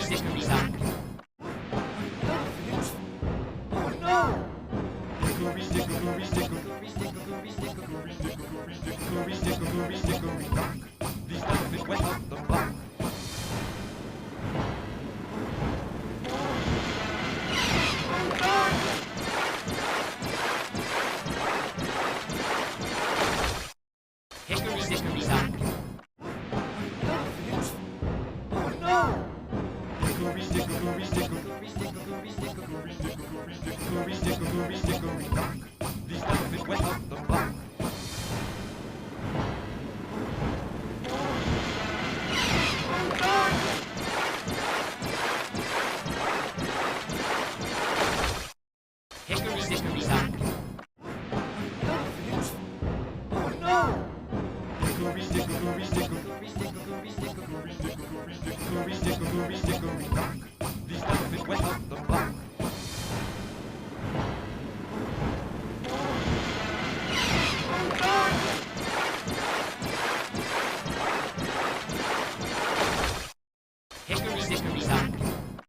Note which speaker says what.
Speaker 1: dickory dock.
Speaker 2: Oh no!
Speaker 3: Dickory dickory dickory dickory dickory dickory dickory dickory dickory dock. The elephant went up the clock.
Speaker 1: Hickory dickory dock.
Speaker 2: Oh no!
Speaker 3: Dickory dickory dickory dickory dickory dickory dickory dickory dickory dock. The elephant went up the clock.
Speaker 1: Hickory dickory dock.
Speaker 2: Oh no!
Speaker 3: Dickory dickory dickory dickory dickory dickory dickory dickory dickory dock.